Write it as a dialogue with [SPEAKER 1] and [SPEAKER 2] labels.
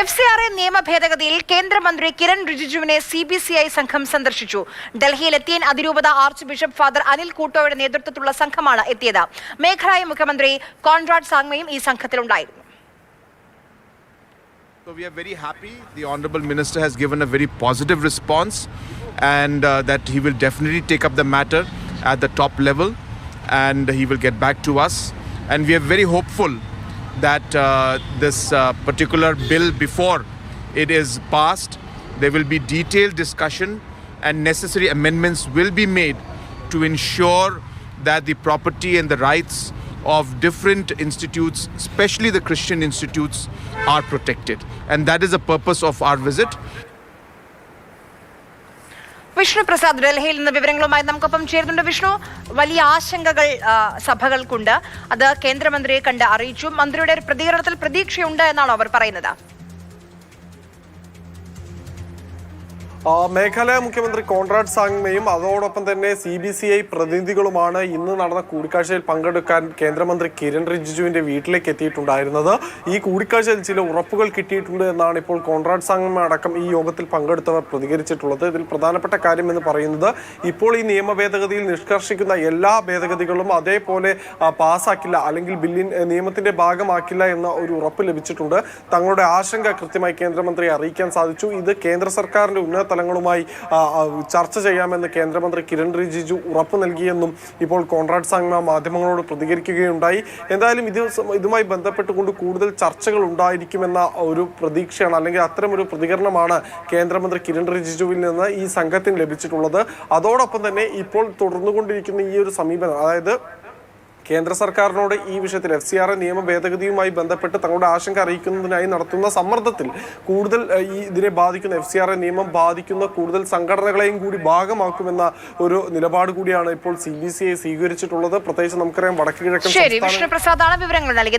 [SPEAKER 1] FCRA നിയമ ഭേദഗതിയിൽ കേന്ദ്രമന്ത്രി Kiran റിജിജുവിനെ CBCI സംഘം സന്ദർശിച്ചു. ഡൽഹിയിലെത്തിയ അതിരൂപത ആർച്ച് ബിഷപ്പ് ഫാദർ അനിൽ കൂട്ടോയുടെ നേതൃത്വത്തിലുള്ള സംഘമാണ് എത്തിയത്. മേഘാലയ മുഖ്യമന്ത്രി കോൺറാഡ് സാങ്മയും ഈ സംഘത്തിലുണ്ടായിരുന്നു.
[SPEAKER 2] So we are very happy. The Honorable Minister has given a very positive response and that he will definitely take up the matter at the top level and he will get back to us. And we are very hopeful that this particular bill, before it is passed, there will be detailed discussion and necessary amendments will be made to ensure that the property and the rights of different institutes, especially the Christian institutes, are protected. And that is the purpose of our visit.
[SPEAKER 1] Vishnu Prasad ഡൽഹിയിൽ നിന്ന് വിവരങ്ങളുമായി നമുക്കൊപ്പം ചേരുന്നുണ്ട്. വിഷ്ണു, വലിയ ആശങ്കകൾ സഭകൾക്കുണ്ട്. അത് കേന്ദ്രമന്ത്രിയെ കണ്ട് അറിയിച്ചു. മന്ത്രിയുടെ ഒരു പ്രതികരണത്തിൽ പ്രതീക്ഷയുണ്ട് എന്നാണോ അവർ പറയുന്നത്?
[SPEAKER 3] മേഘാലയ മുഖ്യമന്ത്രി കോൺറാഡ് സാങ്മയും അതോടൊപ്പം തന്നെ CBCI പ്രതിനിധികളുമാണ് ഇന്ന് നടന്ന കൂടിക്കാഴ്ചയിൽ പങ്കെടുക്കാൻ കേന്ദ്രമന്ത്രി കിരൺ റിജിജുവിന്റെ വീട്ടിലേക്ക് എത്തിയിട്ടുണ്ടായിരുന്നത്. ഈ കൂടിക്കാഴ്ചയിൽ ചില ഉറപ്പുകൾ കിട്ടിയിട്ടുണ്ട് എന്നാണ് ഇപ്പോൾ കോൺറാഡ് സാങ്മ അടക്കം ഈ യോഗത്തിൽ പങ്കെടുത്തവർ പ്രതികരിച്ചിട്ടുള്ളത്. ഇതിൽ പ്രധാനപ്പെട്ട കാര്യം എന്ന് പറയുന്നത്, ഇപ്പോൾ ഈ നിയമ ഭേദഗതിയിൽ നിഷ്കർഷിക്കുന്ന എല്ലാ ഭേദഗതികളും അതേപോലെ പാസ്സാക്കില്ല, അല്ലെങ്കിൽ നിയമത്തിന്റെ ഭാഗമാക്കില്ല എന്ന ഒരു ഉറപ്പ് ലഭിച്ചിട്ടുണ്ട്. തങ്ങളുടെ ആശങ്ക കൃത്യമായി കേന്ദ്രമന്ത്രിയെ അറിയിക്കാൻ സാധിച്ചു. ഇത് കേന്ദ്ര സർക്കാരിന്റെ ഉന്നത തലങ്ങളുമായി ചർച്ച ചെയ്യാമെന്ന് കേന്ദ്രമന്ത്രി കിരൺ റിജിജു ഉറപ്പ് നൽകിയെന്നും ഇപ്പോൾ കോൺറാഡ് സാങ്മ മാധ്യമങ്ങളോട് പ്രതികരിക്കുകയുണ്ടായി. എന്തായാലും ഇതുമായി ബന്ധപ്പെട്ടുകൊണ്ട് കൂടുതൽ ചർച്ചകൾ ഉണ്ടായിരിക്കുമെന്ന ഒരു പ്രതീക്ഷയാണ്, അല്ലെങ്കിൽ അത്തരമൊരു പ്രതികരണമാണ് കേന്ദ്രമന്ത്രി കിരൺ റിജിജുവിൽ നിന്ന് ഈ സംഘത്തിന് ലഭിച്ചിട്ടുള്ളത്. അതോടൊപ്പം തന്നെ ഇപ്പോൾ തുടർന്നുകൊണ്ടിരിക്കുന്ന ഈ ഒരു സമീപനം, അതായത് കേന്ദ്ര സർക്കാരിനോട് ഈ വിഷയത്തിൽ FCRA നിയമ ഭേദഗതിയുമായി ബന്ധപ്പെട്ട് തങ്ങളുടെ ആശങ്ക അറിയിക്കുന്നതിനായി നടത്തുന്ന സമ്മർദ്ദത്തിൽ കൂടുതൽ ഇതിനെ ബാധിക്കുന്ന FCRA നിയമം ബാധിക്കുന്ന കൂടുതൽ സംഘടനകളെയും കൂടി ഭാഗമാക്കുമെന്ന ഒരു നിലപാട് കൂടിയാണ് ഇപ്പോൾ CBCI സ്വീകരിച്ചിട്ടുള്ളത്. പ്രത്യേകിച്ച് നമുക്കറിയാം വടക്കു കിഴക്കൻ
[SPEAKER 1] വിഷ്ണു പ്രസാദാണ് വിവരങ്ങൾ നൽകിയത്.